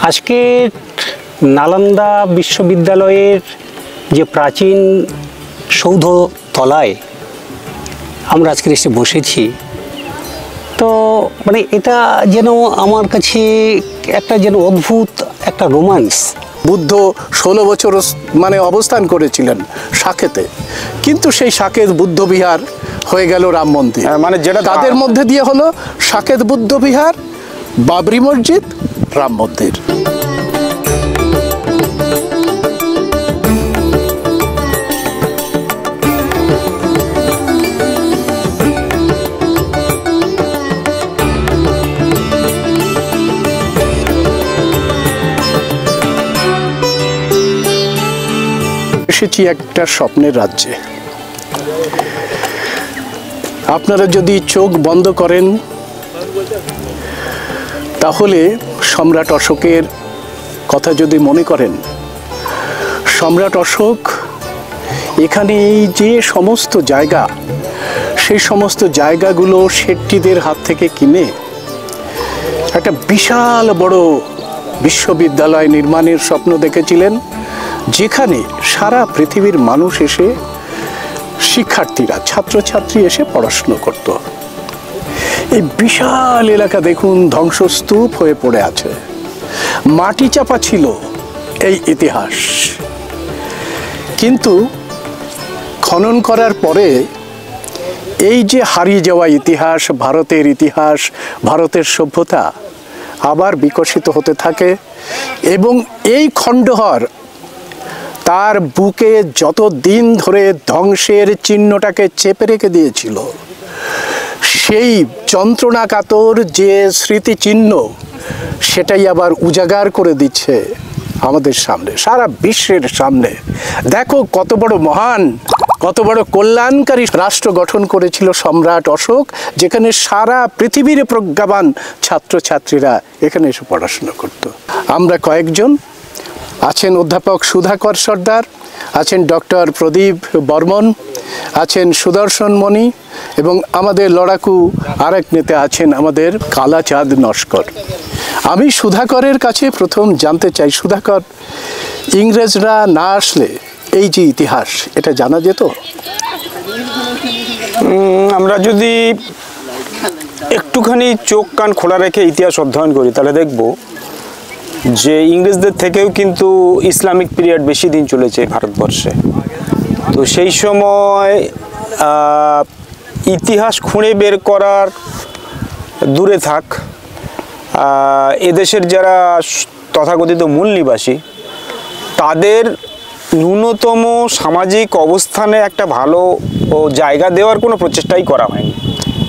আজকে নালন্দা বিশ্ববিদ্যালয়ের যে প্রাচীন সৌধ তলায় আমরা আজকে এসে বসেছি, তো মানে এটা যেন আমার কাছে একটা যেন অদ্ভুত একটা রোমান্স। বুদ্ধ 16 বছর মানে অবস্থান করেছিলেন সাকেতে, কিন্তু সেই সাকেত বুদ্ধ বিহার হয়ে গেল রাম মন্দির। মানে যেটা তাদের মধ্যে দিয়ে হলো সাকেত বুদ্ধ বিহার, বাবরি মসজিদ, রাম মন্দির। এসেছি একটা স্বপ্নের রাজ্যে। আপনারা যদি চোখ বন্ধ করেন তাহলে সম্রাট অশোকের কথা যদি মনে করেন, সম্রাট অশোক এখানে এই যে সমস্ত জায়গা, সেই সমস্ত জায়গাগুলো শেট্টিদের হাত থেকে কিনে একটা বিশাল বড় বিশ্ববিদ্যালয় নির্মাণের স্বপ্ন দেখেছিলেন, যেখানে সারা পৃথিবীর মানুষ এসে, শিক্ষার্থীরা, ছাত্রছাত্রী এসে পড়াশুনো করত। এই বিশাল এলাকা দেখুন ধ্বংসস্তূপ হয়ে পড়ে আছে, মাটি চাপা ছিল এই ইতিহাস। কিন্তু খনন করার পরে এই যে হারিয়ে যাওয়া ইতিহাস, ভারতের সভ্যতা আবার বিকশিত হতে থাকে। এবং এই খণ্ডহর তার বুকে যত দিন ধরে ধ্বংসের চিহ্নটাকে চেপে রেখে দিয়েছিল, সেই যন্ত্রণাকাতর যে স্মৃতিচিহ্ন, সেটাই আবার উজাগার করে দিচ্ছে আমাদের সামনে, সারা বিশ্বের সামনে। দেখো কত বড় মহান, কত বড় কল্যাণকারী রাষ্ট্র গঠন করেছিল সম্রাট অশোক, যেখানে সারা পৃথিবীর প্রজ্ঞাবান ছাত্রছাত্রীরা এখানে এসে পড়াশোনা করত। আমরা কয়েকজন আছেন, অধ্যাপক সুধাকর সর্দার আছেন, ডক্টর প্রদীপ বর্মন আছেন, সুদর্শন মণি, এবং আমাদের লড়াকু আরেক নেতা আছেন আমাদের কালাচাঁদ নস্কর। আমি সুধাকরের কাছে প্রথম জানতে চাই, সুধাকর, ইংরেজরা না আসলে এই যে ইতিহাস, এটা জানা যেত? আমরা যদি একটুখানি চোখ কান খোলা রেখে ইতিহাস অধ্যয়ন করি তাহলে দেখব যে ইংরেজদের থেকেও কিন্তু ইসলামিক পিরিয়ড বেশি দিন চলেছে ভারতবর্ষে। তো সেই সময় ইতিহাস খুঁড়ে বের করার দূরে থাক, এদেশের যারা তথাকথিত মূল নিবাসী, তাদের ন্যূনতম সামাজিক অবস্থানে একটা ভালো জায়গা দেওয়ার কোনো প্রচেষ্টাই করা হয়নি।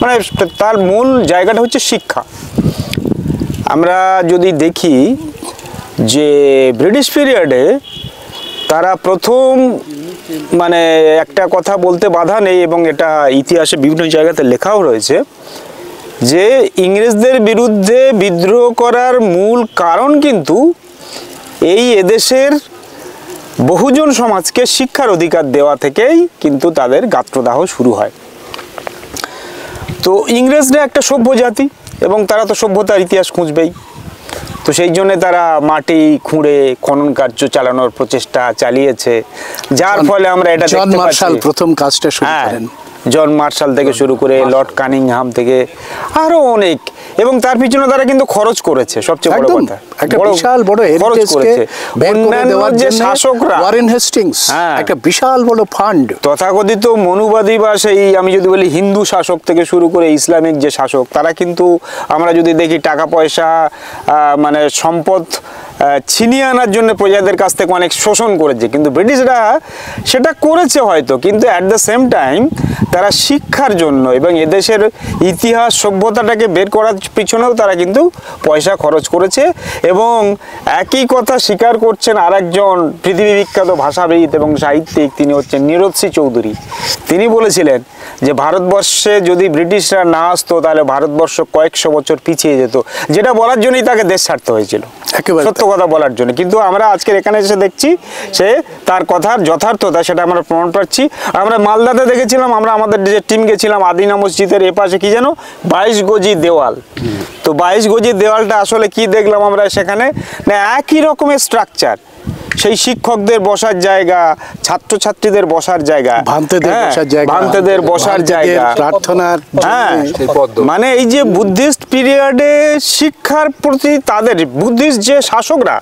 মানে তার মূল জায়গাটা হচ্ছে শিক্ষা। আমরা যদি দেখি যে ব্রিটিশ পিরিয়ডে তারা প্রথম, মানে একটা কথা বলতে বাধা নেই এবং এটা ইতিহাসে বিভিন্ন জায়গাতে লেখাও রয়েছে, যে ইংরেজদের বিরুদ্ধে বিদ্রোহ করার মূল কারণ কিন্তু এই এদেশের বহুজন সমাজকে শিক্ষার অধিকার দেওয়া থেকেই কিন্তু তাদের গাত্রদাহ শুরু হয়। তো ইংরেজরা একটা সভ্য জাতি এবং তারা তো সভ্যতার ইতিহাস খুঁজবেই। তো সেই জন্য তারা মাটি খুঁড়ে খনন কার্য চালানোর প্রচেষ্টা চালিয়েছে, যার ফলে আমরা এটা দেখতে পাচ্ছি। প্রথম কাজটা শুরু করেন জন মার্শাল থেকে শুরু করে লর্ড কানিংহাম থেকে আরো অনেক, এবং তার পিছনে তারা কিন্তু খরচ করেছে। সবচেয়ে বড় কথা, একটা বিশাল বড় খরচ করেছে। অন্যান্য যে শাসকরা, ওয়ারেন হেস্টিংস, একটা বিশাল বড় ফান্ড, তথাকথিত মনুবাদী বা সেই আমি যদি বলি হিন্দু শাসক থেকে শুরু করে ইসলামিক যে শাসক, তারা কিন্তু আমরা যদি দেখি টাকা পয়সা, মানে সম্পদ ছিনিয়ে আনার জন্য প্রজাদের কাছ থেকে অনেক শোষণ করেছে। কিন্তু ব্রিটিশরা সেটা করেছে হয়তো, কিন্তু অ্যাট দ্য সেম টাইম তারা শিক্ষার জন্য এবং এদেশের ইতিহাস সভ্যতাটাকে বের করার পিছনেও তারা কিন্তু পয়সা খরচ করেছে। এবং একই কথা স্বীকার করছেন আরেকজন পৃথিবী বিখ্যাত ভাষাবিদ এবং সাহিত্যিক, তিনি হচ্ছেন নীরোদ চৌধুরী। তিনি বলেছিলেন যে ভারতবর্ষে যদি ব্রিটিশরা না আসতো তাহলে ভারতবর্ষ কয়েকশো বছর পিছিয়ে যেত, যেটা বলার জন্যই তাকে দেশ ছাড়তে হয়েছিল। একেবারে সত্য কথা বলার জন্য, কিন্তু আমরা আজকের এখানে এসে দেখছি সে তার কথার যথার্থতা সেটা আমরা প্রমাণ পাচ্ছি। আমরা মালদাতে দেখেছিলাম, আমরা আমাদের যে টিম গেছিলাম আদিনা মসজিদের এপাশে কি যেন 22 গজি দেওয়াল, তো 22 গজি দেওয়ালটা আসলে কি দেখলাম আমরা সেখানে, না একই রকমের স্ট্রাকচার, সেই শিক্ষকদের বসার জায়গা, ছাত্রছাত্রীদের বসার জায়গা, ভান্তেদের বসার জায়গা, প্রার্থনার, হ্যাঁ, মানে এই যে বুদ্ধিস্ট পিরিয়ডে শিক্ষার প্রতি তাদের, বুদ্ধিস্ট যে শাসকরা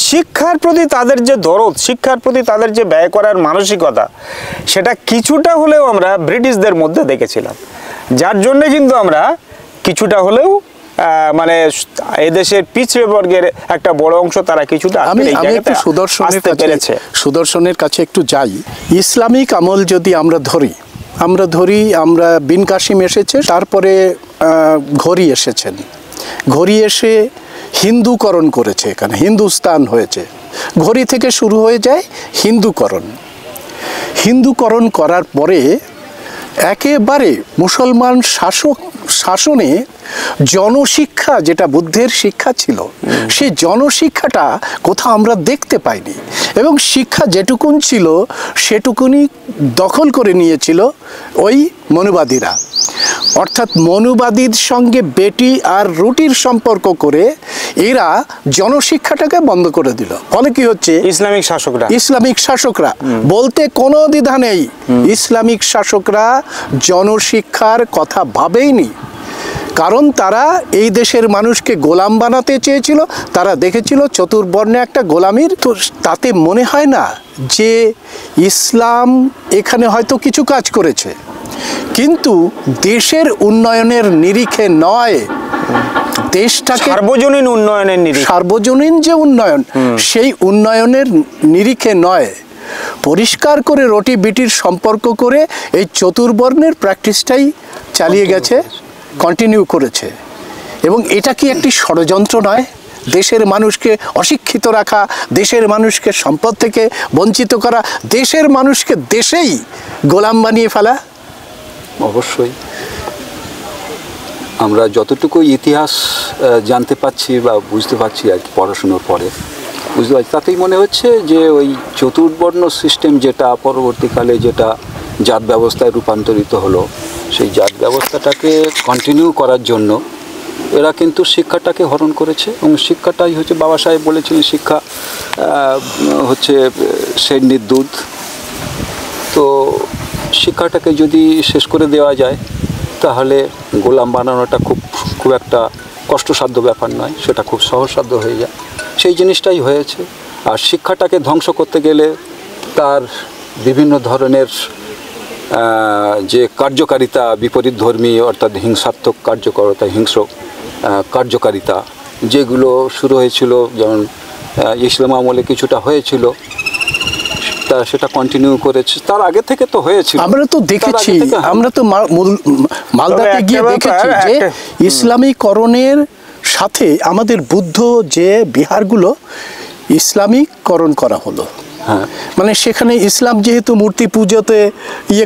শিক্ষার প্রতি তাদের যে দরদ, শিক্ষার প্রতি তাদের যে ব্যয় করার মানসিকতা, সেটা কিছুটা হলেও আমরা ব্রিটিশদের মধ্যে দেখেছিলাম, যার জন্য কিন্তু আমরা কিছুটা হলেও মানে এদেশের পিছড়ে বর্গের একটা বড় অংশ তারা কিছুটা আমি একটু সুদর্শনের কাছে একটু যাই। ইসলামিক আমল যদি আমরা ধরি, আমরা বিন কাসিম এসেছে, তারপরে ঘড়ি এসেছেন, ঘড়ি এসে হিন্দুকরণ করেছে, এখানে হিন্দুস্তান হয়েছে, ঘড়ি থেকে শুরু হয়ে যায় হিন্দুকরণ করার পরে একেবারে মুসলমান শাসনে জনশিক্ষা, যেটা বুদ্ধের শিক্ষা ছিল, সেই জনশিক্ষাটা কোথাও আমরা দেখতে পাইনি, এবং শিক্ষা যেটুকুন ছিল সেটুকুনি দখল করে নিয়েছিল ওই মনুবাদীরা। অর্থাৎ মনুবাদীর সঙ্গে বেটি আর রুটির সম্পর্ক করে এরা জনশিক্ষাটাকে বন্ধ করে দিল। ফলে কি হচ্ছে, ইসলামিক শাসকরা বলতে কোনো দ্বিধা নেই, ইসলামিক শাসকরা জনশিক্ষার কথা ভাবেইনি, কারণ তারা এই দেশের মানুষকে গোলাম বানাতে চেয়েছিল। তারা দেখেছিল চতুর্বর্ণে একটা গোলামির, তো তাতে মনে হয় না যে ইসলাম এখানে হয়তো কিছু কাজ করেছে, কিন্তু দেশের উন্নয়নের নিরিখে নয়, দেশটাকে সার্বজনীন যে উন্নয়ন, সেই উন্নয়নের নিরিখে নয়, পরিষ্কার করে রুটি বিটির সম্পর্ক করে এই চতুর্বর্ণের প্র্যাকটিসটাই চালিয়ে গেছে, কন্টিনিউ করেছে। এবং এটা কি একটি ষড়যন্ত্র নয়? দেশের মানুষকে অশিক্ষিত রাখা, দেশের মানুষকে সম্পদ থেকে বঞ্চিত করা, দেশের মানুষকে দেশেই গোলাম বানিয়ে ফেলা। অবশ্যই আমরা যতটুকু ইতিহাস জানতে পাচ্ছি বা বুঝতে পারছি আর কি পড়াশুনোর পরে বুঝতে পারছি, তাতেই মনে হচ্ছে যে ওই চতুর্বর্ণ সিস্টেম যেটা পরবর্তীকালে যেটা জাত ব্যবস্থায় রূপান্তরিত হলো, সেই জাত ব্যবস্থাটাকে কন্টিনিউ করার জন্য এরা কিন্তু শিক্ষাটাকে হরণ করেছে। এবং শিক্ষাটাই হচ্ছে, বাবা সাহেব বলেছিলেন শিক্ষা হচ্ছে সেন্নির দুধ। তো শিক্ষাটাকে যদি শেষ করে দেওয়া যায় তাহলে গোলাম বানানোটা খুব একটা কষ্টসাধ্য ব্যাপার নয়, সেটা খুব সহজসাধ্য হয়ে যায়। সেই জিনিসটাই হয়েছে। আর শিক্ষাটাকে ধ্বংস করতে গেলে তার বিভিন্ন ধরনের যে কার্যকারিতা, বিপরীতধর্মী অর্থাৎ হিংসাত্মক কার্যকরতা, হিংস্র কার্যকারিতা যেগুলো শুরু হয়েছিল, যেমন ইসলাম আমলে কিছুটা হয়েছিল, তা সেটা কন্টিনিউ করেছে, তার আগে থেকে তো হয়েছিল। আমরা তো দেখেছি, আমরা তো মালদাতে গিয়ে দেখেছি যে ইসলামীকরণের সাথে আমাদের বুদ্ধ যে বিহারগুলো ইসলামীকরণ করা হলো। মানে সেখানে ইসলাম যেহেতু মূর্তি পুজোতে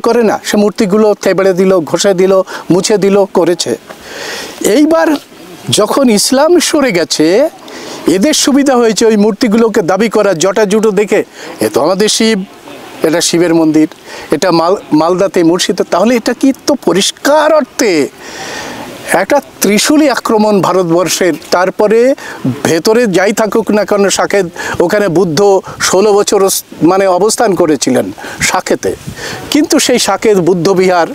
করে না, সে মূর্তিগুলো থেবড়ে দিল, ঘষে দিল, মুছে দিল, করেছে। এইবার যখন ইসলাম সরে গেছে, এদের সুবিধা হয়েছে ওই মূর্তিগুলোকে দাবি করা, জটা জুটো দেখে, এ তো আমাদের শিব, এটা শিবের মন্দির, এটা মালদাতে মুর্শিদে। তাহলে এটা কি তো পরিষ্কার অর্থে একটা ত্রিশূলী আক্রমণ ভারতবর্ষের। তারপরে ভেতরে যাই থাকুক না কেন সাকেত, ওখানে বুদ্ধ 16 বছর মানে অবস্থান করেছিলেন সাকেতে, কিন্তু সেই সাকেত বুদ্ধ বিহার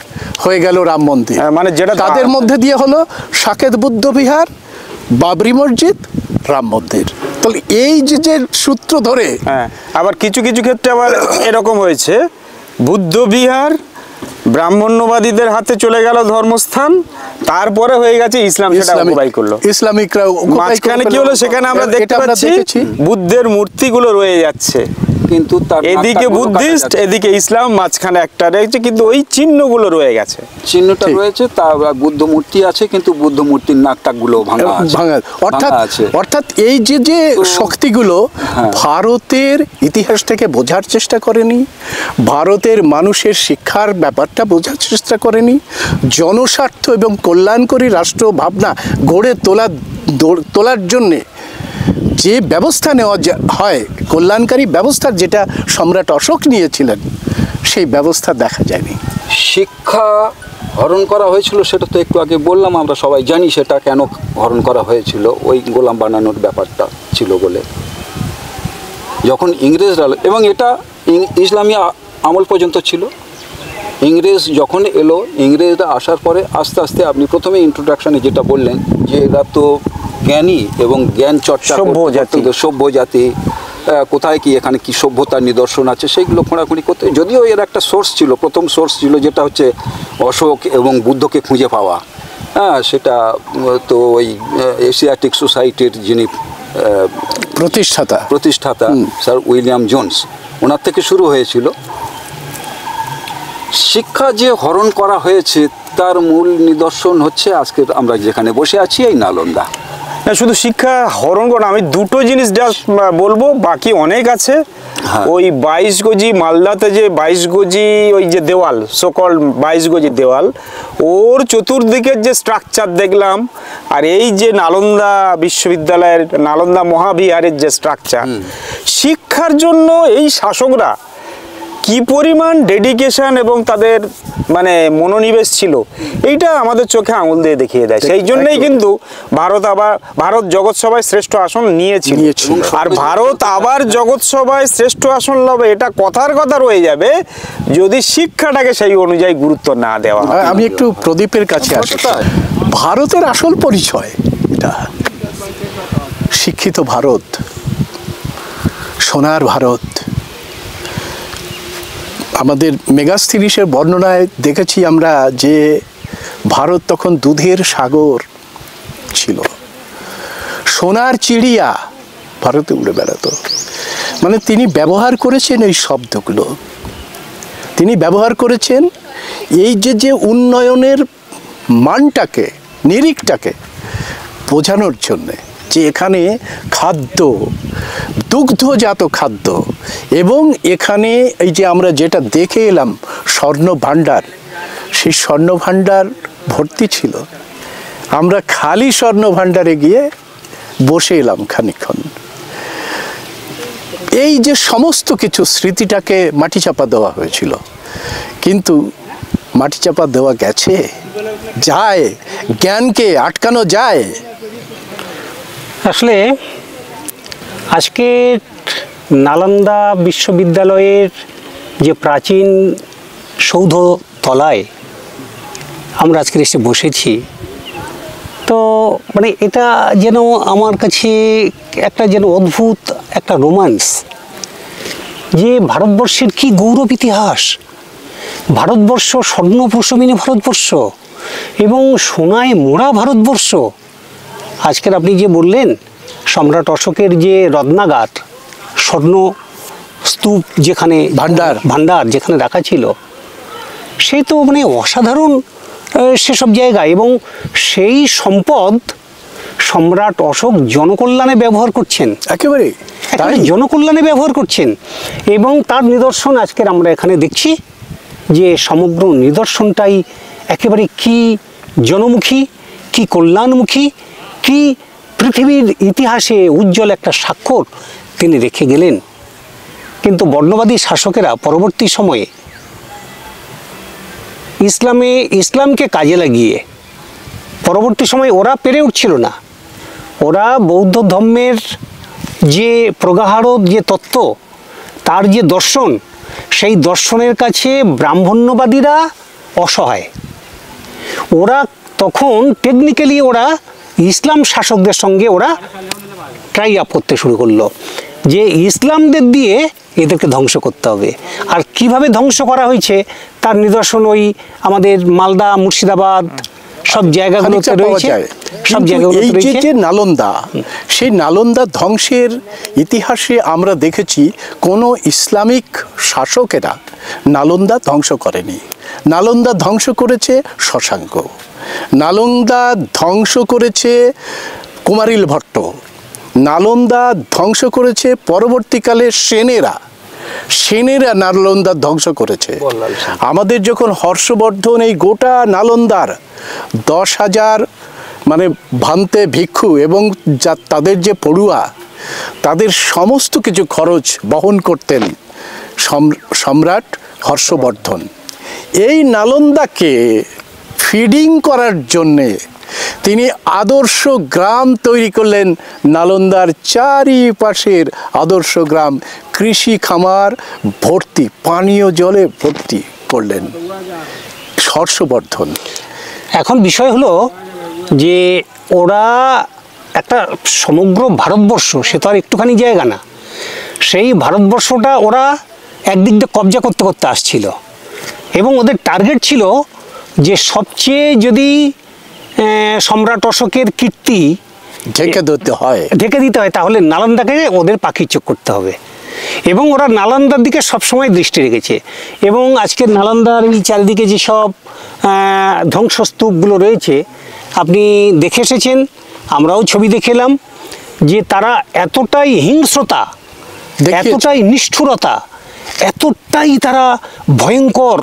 হয়ে গেল রাম মন্দির। মানে যেটা তাদের মধ্যে দিয়ে হলো সাকেত বুদ্ধ বিহার, বাবরি মসজিদ, রাম মন্দির। তাহলে এই যে সূত্র ধরে, আবার কিছু কিছু ক্ষেত্রে আবার এরকম হয়েছে, বুদ্ধ বিহার ব্রাহ্মণ্যবাদীদের হাতে চলে গেল ধর্মস্থান, তারপরে হয়ে গেছে ইসলাম সেটা অকুপাই করলো, ইসলামিকরা মাঝখানে কি হলো সেখানে আমরা দেখতে পাচ্ছি বুদ্ধের মূর্তিগুলো রয়ে যাচ্ছে, কিন্তু এদিকে বুদ্ধিস্ট এদিকে ইসলাম, মাঝখানে একটা রয়েছে, কিন্তু ওই চিহ্নগুলো রয়ে গেছে, চিহ্নটা রয়েছে। তা বুদ্ধ মূর্তি আছে, কিন্তু বুদ্ধ মূর্তির নাকটাকগুলো ভাঙা আছে। অর্থাৎ এই যে শক্তিগুলো ভারতের ইতিহাস থেকে বোঝার চেষ্টা করেনি, ভারতের মানুষের শিক্ষার ব্যাপারটা বোঝার চেষ্টা করেনি, জনস্বার্থ এবং কল্যাণকরী রাষ্ট্র ভাবনা গড়ে তোলার জন্যে যে ব্যবস্থা নেওয়া হয়, কল্যাণকারী ব্যবস্থার যেটা সম্রাট অশোক নিয়েছিলেন, সেই ব্যবস্থা দেখা যায়নি। শিক্ষা হরণ করা হয়েছিল সেটা তো একটু আগে বললাম, আমরা সবাই জানি সেটা কেন হরণ করা হয়েছিল, ওই গোলাম বানানোর ব্যাপারটা ছিল বলে। যখন ইংরেজরা, এবং এটা ইসলামী আমল পর্যন্ত ছিল, ইংরেজ যখন এলো, ইংরেজরা আসার পরে আস্তে আস্তে আপনি প্রথমে ইন্ট্রোডাকশনে যেটা বললেন যে এরা তো জ্ঞানী এবং জ্ঞান চর্চা সভ্য জাতি, কোথায় কি এখানে কি সভ্যতার নিদর্শন আছে সেইগুলো খোঁড়াখুঁড়ি করতে, যদিও এর একটা সোর্স ছিল, প্রথম সোর্স ছিল যেটা হচ্ছে অশোক এবং বুদ্ধকে খুঁজে পাওয়া। হ্যাঁ, সেটা তো ওই এশিয়াটিক সোসাইটির যিনি প্রতিষ্ঠাতা স্যার উইলিয়াম জোন্স, ওনার থেকে শুরু হয়েছিল। শিক্ষা যে হরণ করা হয়েছে তার মূল নিদর্শন হচ্ছে আজকে আমরা যেখানে বসে আছি, এই নালন্দা। না, শুধু শিক্ষা হরণ করা, আমি দুটো জিনিস জাস্ট বলবো, বাকি অনেক আছে। ওই 22 গজি মালদাতে যে 22 গজি ওই যে দেওয়াল, সকল 22 গজি দেওয়াল, ওর চতুর্দিকের যে স্ট্রাকচার দেখলাম, আর এই যে নালন্দা বিশ্ববিদ্যালয়ের নালন্দা মহাবিহারের যে স্ট্রাকচার, শিক্ষার জন্য এই শাসকরা কি পরিমাণ ডেডিকেশন এবং তাদের মানে মনোনিবেশ ছিল, এইটা আমাদের চোখে আঙুল দিয়ে দেখিয়ে দেয়। সেই জন্যই কিন্তু ভারত জগৎ সভায় শ্রেষ্ঠ আসন নিয়েছিল। আর ভারত আবার জগৎ সভায় শ্রেষ্ঠ আসন লবে, এটা কথার কথা রয়ে যাবে যদি শিক্ষাটাকে সেই অনুযায়ী গুরুত্ব না দেওয়া হয়। আমি একটু প্রদীপের কাছে আসি। ভারতের আসল পরিচয় এটা শিক্ষিত ভারত, সোনার ভারত। আমাদের মেগাস্থিরিসের বর্ণনায় দেখেছি আমরা যে ভারত তখন দুধের সাগর ছিল, সোনার চিড়িয়া ভারতে উড়ে বেড়াতো। মানে তিনি ব্যবহার করেছেন এই শব্দগুলো, তিনি ব্যবহার করেছেন এই যে উন্নয়নের মানটাকে, নিরিখটাকে বোঝানোর জন্যে, যে এখানে খাদ্য, দুগ্ধজাত খাদ্য, এবং এখানে এই যে আমরা যেটা দেখে এলাম স্বর্ণ ভাণ্ডার, সেই স্বর্ণ ভাণ্ডার ভর্তি ছিল। আমরা খালি স্বর্ণ ভাণ্ডারে গিয়ে বসে এলাম খানিকক্ষণ। এই যে সমস্ত কিছু স্মৃতিটাকে মাটিচাপা দেওয়া হয়েছিল, কিন্তু মাটিচাপা দেওয়া গেছে, যায়, জ্ঞানকে আটকানো যায়? আসলে আজকে নালন্দা বিশ্ববিদ্যালয়ের যে প্রাচীন সৌধ তলায় আমরা আজকে এসে বসেছি, তো মানে এটা যেন আমার কাছে একটা যেন অদ্ভুত একটা রোমান্স, যে ভারতবর্ষের কি গৌরব ইতিহাস, ভারতবর্ষ স্বর্ণ প্রশমিনী ভারতবর্ষ এবং সোনায় মোড়া ভারতবর্ষ। আজকের আপনি যে বললেন সম্রাট অশোকের যে রত্নাগার, স্বর্ণ স্তূপ যেখানে ভাণ্ডার যেখানে রাখা ছিল, সে তো মানে অসাধারণ সেসব জায়গা, এবং সেই সম্পদ সম্রাট অশোক জনকল্যাণে ব্যবহার করছেন, একেবারে জনকল্যাণে ব্যবহার করছেন। এবং তার নিদর্শন আজকের আমরা এখানে দেখছি, যে সমগ্র নিদর্শনটাই একেবারে কি জনমুখী, কি কল্যাণমুখী, কি পৃথিবীর ইতিহাসে উজ্জ্বল একটা স্বাক্ষর তিনি রেখে গেলেন। কিন্তু বর্ণবাদী শাসকেরা পরবর্তী সময়ে ইসলামকে কাজে লাগিয়ে পরবর্তী সময়ে ওরা পেরে উঠছিল না, ওরা বৌদ্ধ ধর্মের যে প্রগাঢ় যে তত্ত্ব, তার যে দর্শন, সেই দর্শনের কাছে ব্রাহ্মণ্যবাদীরা অসহায়। ওরা তখন টেকনিক্যালি ওরা ইসলাম শাসকদের সঙ্গে ওরা ট্রাই আপ করতে শুরু করলো, যে ইসলামদের দিয়ে এদেরকে ধ্বংস করতে হবে। আর কিভাবে ধ্বংস করা হয়েছে তার নিদর্শন ওই আমাদের মালদা, মুর্শিদাবাদ সব জায়গাগুলোতে রয়েছে। সব জায়গাগুলোতে রয়েছে। এই যে নালন্দা, সেই নালন্দা ধ্বংসের ইতিহাসে আমরা দেখেছি কোনো ইসলামিক শাসকেরা নালন্দা ধ্বংস করেনি। নালন্দা ধ্বংস করেছে শশাঙ্ক, নালন্দা ধ্বংস করেছে কুমারিল ভট্ট, নালন্দা ধ্বংস করেছে পরবর্তীকালে সেনেরা নালন্দা ধ্বংস করেছে। আমাদের যখন হর্ষবর্ধন এই গোটা নালন্দার 10,000 মানে ভান্তে ভিক্ষু এবং তাদের যে পড়ুয়া, তাদের সমস্ত কিছু খরচ বহন করতেন সম্রাট হর্ষবর্ধন। এই নালন্দাকে ফিডিং করার জন্যে তিনি আদর্শ গ্রাম তৈরি করলেন। নালন্দার চারিপাশের আদর্শ গ্রাম কৃষি খামার ভর্তি, পানীয় জলে ভর্তি করলেন হর্ষবর্ধন। এখন বিষয় হলো যে ওরা একটা সমগ্র ভারতবর্ষ, সে তো আর একটুখানি জায়গা না, সেই ভারতবর্ষটা ওরা একদিক দিয়ে কবজা করতে করতে আসছিল এবং ওদের টার্গেট ছিল যে সবচেয়ে যদি সম্রাট অশোকের কীর্তি ঢেকে দিতে হয় তাহলে নালন্দাকে ওদের পাখির চোখ করতে হবে এবং ওরা নালন্দার দিকে সবসময় দৃষ্টি রেখেছে। এবং আজকের নালন্দার এই চারিদিকে যেসব ধ্বংসস্তূপগুলো রয়েছে আপনি দেখে এসেছেন, আমরাও ছবি দেখে এলাম, যে তারা এতটাই হিংস্রতা, এতটাই নিষ্ঠুরতা, এতটাই তারা ভয়ঙ্কর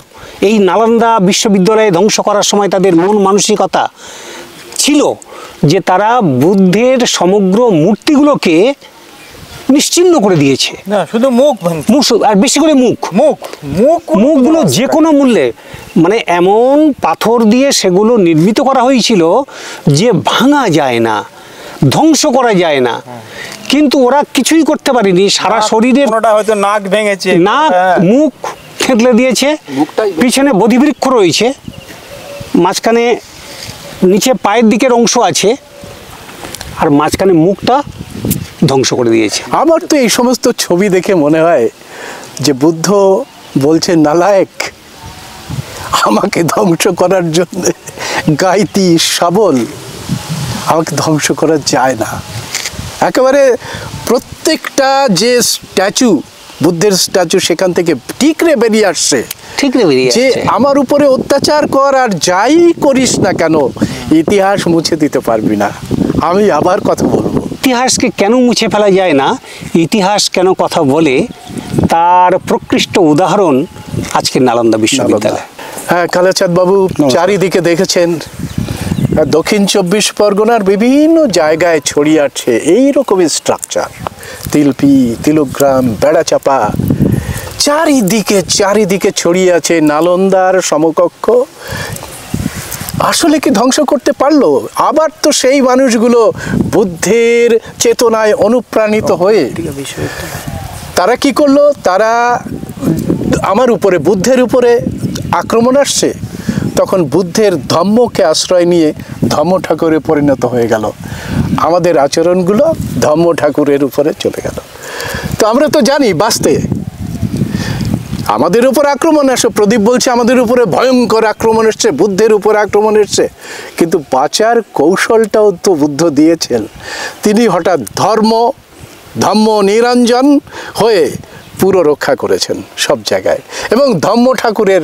এই নালন্দা বিশ্ববিদ্যালয়ে ধ্বংস করার সময় তাদের মন মানসিকতা ছিল যে তারা বুদ্ধের সমগ্র মূর্তিগুলোকে নিশ্চিহ্ন করে দিয়েছে। না শুধু মুখ আর বেশি করে মুখগুলো যে কোনো মূল্যে, মানে এমন পাথর দিয়ে সেগুলো নির্মিত করা হয়েছিল যে ভাঙা যায় না, ধ্বংস করা যায় না, কিন্তু ওরা কিছুই করতে পারেনি। সারা শরীরের হয়তো নাক ভেঙেছে, নাক মুখ থেঁতলে দিয়েছে, পিছনে বোধিবৃক্ষ রয়েছে, মাঝখানে নিচে পায়ের দিকের অংশ আছে, আর মাঝখানে মুখটা ধ্বংস করে দিয়েছে। আমার তো এই সমস্ত ছবি দেখে মনে হয় যে বুদ্ধ বলছে, নালায়েক, আমাকে ধ্বংস করার জন্য গাইতি শাবল, আমাকে ধ্বংস করা যায় না। একেবারে প্রত্যেকটা যে স্ট্যাচু, বুদ্ধের স্ট্যাচু, সেখান থেকে ঠিকরে বেরিয়ে আসছে যে আমার উপরে অত্যাচার কর আর যাই করিস না কেন, ইতিহাস মুছে দিতে পারবি না। আমি আবার কথা বলবো, ইতিহাসকে কেন মুছে ফেলা যায় না, ইতিহাস কেন কথা বলে, তার প্রকৃষ্ট উদাহরণ আজকের নালন্দা বিশ্ববিদ্যালয়। হ্যাঁ, কালাচাঁদ বাবু, চারিদিকে দেখেছেন দক্ষিণ 24 পরগনার বিভিন্ন জায়গায় ছড়িয়ে আছে এইরকমই স্ট্রাকচার, তিলপি, তিলগ্রাম, বেড়াচাপা, চারিদিকে ছড়িয়ে আছে নালন্দার সমকক্ষ। আসলে কি ধ্বংস করতে পারলো? আবার তো সেই মানুষগুলো বুদ্ধের চেতনায় অনুপ্রাণিত হয়ে তারা কি করলো, তারা আমার উপরে, বুদ্ধের উপরে আক্রমণ আসছে, তখন বুদ্ধের ধম্মকে আশ্রয় নিয়ে ধম্ম ঠাকুরে পরিণত হয়ে গেল। আমাদের আচরণগুলো ধম্ম ঠাকুরের উপরে চলে গেল। তো আমরা তো জানি বাঁচতে আমাদের উপর আক্রমণ আসে, প্রদীপ বলছে আমাদের উপরে ভয়ঙ্কর আক্রমণ এসছে, বুদ্ধের উপর আক্রমণ এসছে, কিন্তু বাঁচার কৌশলটাও তো বুদ্ধ দিয়েছেন। তিনি হঠাৎ ধম্ম নিরঞ্জন হয়ে পুরো রক্ষা করেছেন সব জায়গায়, এবং ধম্ম ঠাকুরের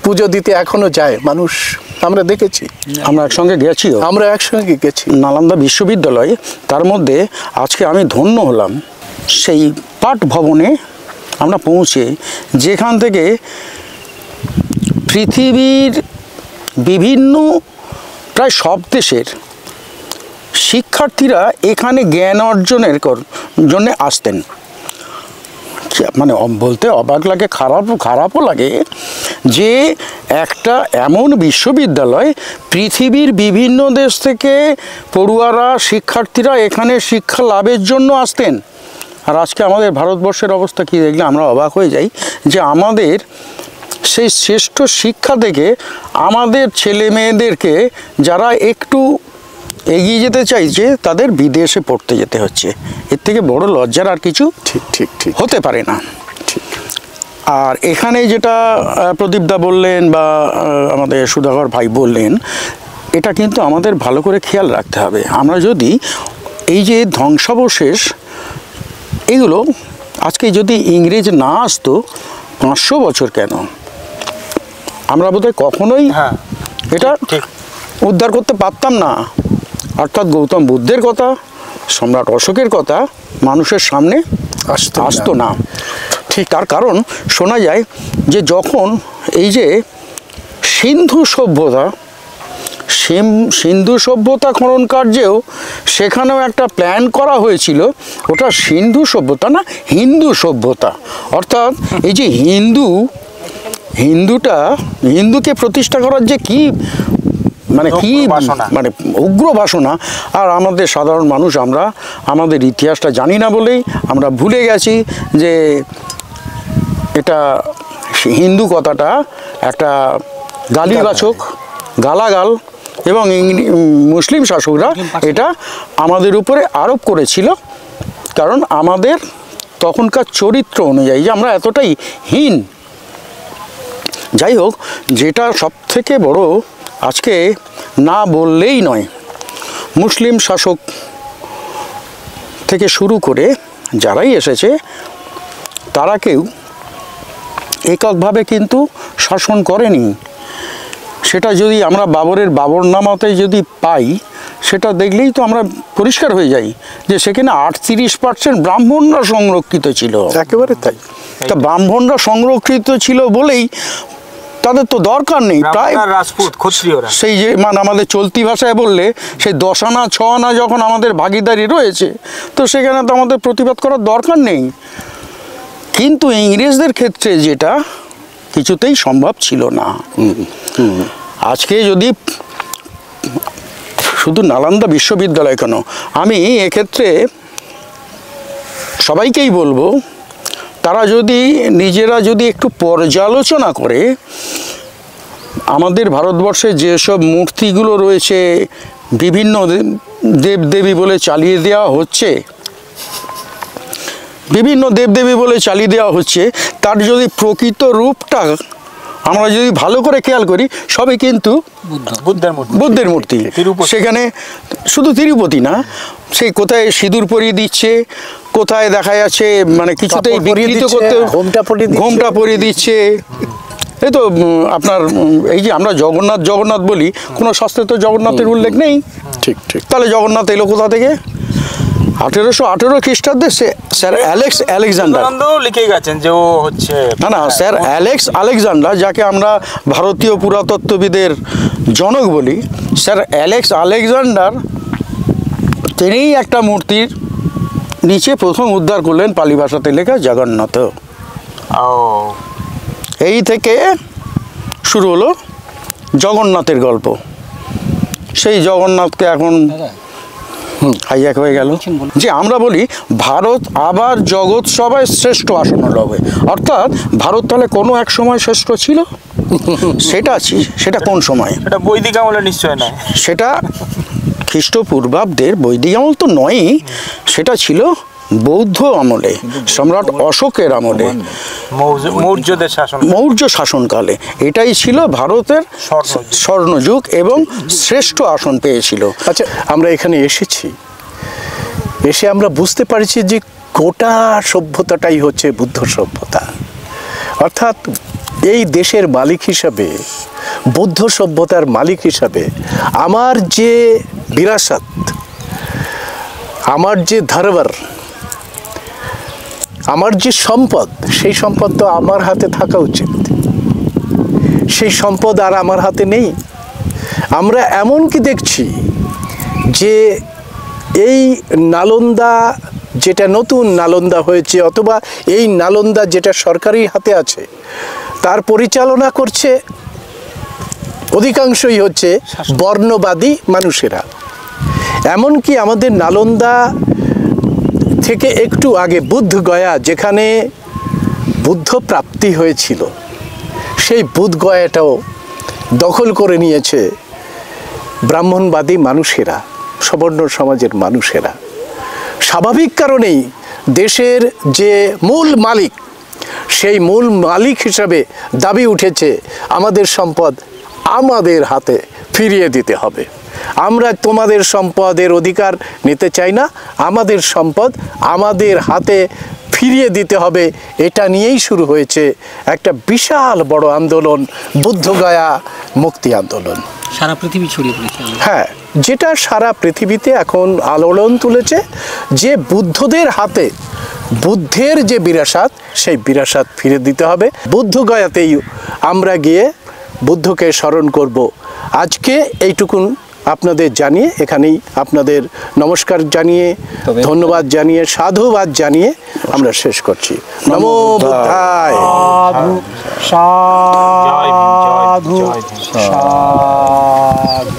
পুজো দিতে এখনো যায় মানুষ, আমরা দেখেছি, আমরা একসঙ্গে গেছি নালন্দা বিশ্ববিদ্যালয়ে। তার মধ্যে আজকে আমি ধন্য হলাম সেই পাঠ ভবনে আমরা পৌঁছে, যেখান থেকে পৃথিবীর বিভিন্ন প্রায় সব দেশের শিক্ষার্থীরা এখানে জ্ঞান অর্জনের জন্য আসতেন। মানে বলতে অবাক লাগে, খারাপও লাগে যে একটা এমন বিশ্ববিদ্যালয়, পৃথিবীর বিভিন্ন দেশ থেকে পড়ুয়ারা, শিক্ষার্থীরা এখানে শিক্ষা লাভের জন্য আসতেন। আর আজকে আমাদের ভারতবর্ষের অবস্থা কী দেখলে আমরা অবাক হয়ে যাই যে আমাদের সেই শ্রেষ্ঠ শিক্ষা থেকে আমাদের ছেলে মেয়েদেরকে যারা একটু এগিয়ে যেতে চাইছে তাদের বিদেশে পড়তে যেতে হচ্ছে। এর থেকে বড় লজ্জার আর কিছু ঠিক হতে পারে না। আর এখানে যেটা প্রদীপদা বললেন বা আমাদের সুধাকর ভাই বললেন, এটা কিন্তু আমাদের ভালো করে খেয়াল রাখতে হবে। আমরা যদি এই যে ধ্বংসাবশেষ এগুলো আজকে যদি ইংরেজ না আসতো 500 বছর কেন, আমরা বোধহয় কখনোই এটা উদ্ধার করতে পারতাম না। অর্থাৎ গৌতম বুদ্ধের কথা, সম্রাট অশোকের কথা মানুষের সামনে আসতো না। ঠিক তার কারণ শোনা যায় যে যখন এই যে সিন্ধু সভ্যতা সিন্ধু সভ্যতা খনন কার্যেও সেখানেও একটা প্ল্যান করা হয়েছিল, ওটা সিন্ধু সভ্যতা না, হিন্দু সভ্যতা। অর্থাৎ এই যে হিন্দুকে প্রতিষ্ঠা করার যে কি মানে কি মানে উগ্র বাসনা, আর আমাদের সাধারণ মানুষ আমরা আমাদের ইতিহাসটা জানি না বলেই আমরা ভুলে গেছি যে এটা হিন্দু কথাটা একটা গালিবাচক, গালাগাল, এবং মুসলিম শাসকরা এটা আমাদের উপরে আরোপ করেছিল, কারণ আমাদের তখনকার চরিত্র অনুযায়ী যে আমরা এতটাই হীন। যাই হোক, যেটা সবথেকে বড় আজকে না বললেই নয়, মুসলিম শাসক থেকে শুরু করে যারাই এসেছে তারা কেউ এককভাবে কিন্তু শাসন করেনি। সেটা যদি আমরা বাবরনামাতে যদি পাই, সেটা দেখলেই তো আমরা পরিষ্কার হয়ে যাই যে সেখানে 38% ব্রাহ্মণরা সংরক্ষিত ছিল। একেবারে তাই। তা ব্রাহ্মণরা সংরক্ষিত ছিল বলেই তাদের তো দরকার নেই, প্রায় রাজপুত ক্ষত্রিয়রা, সেই যে মানে আমাদের চলতি ভাষায় বললে সেই 10 আনা 6 আনা যখন আমাদের ভাগিদারি রয়েছে, তো সেখানে তো আমাদের প্রতিবাদ করার দরকার নেই। কিন্তু ইংরেজদের ক্ষেত্রে যেটা কিছুতেই সম্ভব ছিল না। আজকে যদি শুধু নালন্দা বিশ্ববিদ্যালয় কেন, আমি এক্ষেত্রে সবাইকেই বলবো, তারা নিজেরা যদি একটু পর্যালোচনা করে আমাদের ভারতবর্ষে যেসব মূর্তিগুলো রয়েছে বিভিন্ন দেবদেবী বলে চালিয়ে দেওয়া হচ্ছে, তার যদি প্রকৃত রূপটা আমরা যদি ভালো করে খেয়াল করি, সবই কিন্তু বুদ্ধের মূর্তি। সেখানে শুধু তিরুপতি না, সেই কোথায় সিঁদুর পরিয়ে দিচ্ছে, কোথায় দেখা যাচ্ছে মানে কিছুতেই বিকৃত করতে ঘোমটা পরিয়ে দিচ্ছে। এই তো আপনার এই যে আমরা জগন্নাথ বলি, কোনো শাস্ত্রে তো জগন্নাথের উল্লেখ নেই। ঠিক। তাহলে জগন্নাথ এলো কোথা থেকে? 1818 খ্রিস্টাব্দে স্যার আলেকজান্ডার লিখে গেছেন যে ও হচ্ছে না স্যার আলেকজান্ডার, যাকে আমরা ভারতীয় পুরাতত্ত্ববিদের জনক বলি, স্যার আলেকজান্ডার তিনিই একটা মূর্তির নিচে প্রথম উদ্ধার করলেন পালি ভাষাতে লেখা জগন্নাথ। এই থেকে শুরু হলো জগন্নাথের গল্প। সেই জগন্নাথকে এখন হাইজ্যাক হয়ে গেল যে আমরা বলি ভারত আবার জগৎ সভায় শ্রেষ্ঠ আসন লবে। অর্থাৎ ভারত তাহলে কোনো এক সময় শ্রেষ্ঠ ছিল? সেটা কোন সময়? এটা বৈদিক আমলে নিশ্চয় নয়, সেটা খ্রিস্টপূর্বাব্দের বৈদিক আমল তো নয়ই, সেটা ছিল বৌদ্ধ আমলে, সম্রাট অশোকের আমলে, মৌর্য শাসনকালে। এটাই ছিল ভারতের স্বর্ণযুগ এবং শ্রেষ্ঠ আসন পেয়েছিল। আচ্ছা, আমরা এখানে এসে আমরা বুঝতে পারছি যে গোটা সভ্যতাটাই হচ্ছে বুদ্ধ সভ্যতা। অর্থাৎ এই দেশের মালিক হিসাবে, বুদ্ধ সভ্যতার মালিক হিসাবে আমার যে বিরাসত, আমার যে ধরবার, আমার যে সম্পদ, সেই সম্পদ তো আমার হাতে থাকা উচিত। সেই সম্পদ আর আমার হাতে নেই। আমরা এমনকি দেখছি যে এই নালন্দা, যেটা নতুন নালন্দা হয়েছে, অথবা এই নালন্দা যেটা সরকারি হাতে আছে, তার পরিচালনা করছে অধিকাংশই হচ্ছে বর্ণবাদী মানুষেরা। এমনকি আমাদের নালন্দা থেকে একটু আগে বুদ্ধগয়া, যেখানে বুদ্ধ প্রাপ্তি হয়েছিল, সেই বুদ্ধগয়াটাও দখল করে নিয়েছে ব্রাহ্মণবাদী মানুষেরা, সবর্ণ সমাজের মানুষেরা। স্বাভাবিক কারণেই দেশের যে মূল মালিক, সেই মূল মালিক হিসাবে দাবি উঠেছে আমাদের সম্পদ আমাদের হাতে ফিরিয়ে দিতে হবে। আমরা তোমাদের সম্পদের অধিকার নিতে চাই না, আমাদের সম্পদ আমাদের হাতে ফিরিয়ে দিতে হবে। এটা নিয়েই শুরু হয়েছে একটা বিশাল বড় আন্দোলন, বুদ্ধগয়া মুক্তি আন্দোলন, সারা পৃথিবী ছড়িয়ে পড়েছে। হ্যাঁ, যেটা সারা পৃথিবীতে এখন আলোড়ন তুলেছে যে বুদ্ধদের হাতে বুদ্ধের যে বিরাসত, সেই বিরাসত ফিরে দিতে হবে। বুদ্ধগয়াতেই আমরা গিয়ে বুদ্ধকে স্মরণ করব, আজকে এইটুকুন আপনাদের জানিয়ে এখানেই আপনাদের নমস্কার জানিয়ে ধন্যবাদ জানিয়ে সাধুবাদ জানিয়ে আমরা শেষ করছি। নমো বুদ্ধায়। সাধু সাধু সাধু।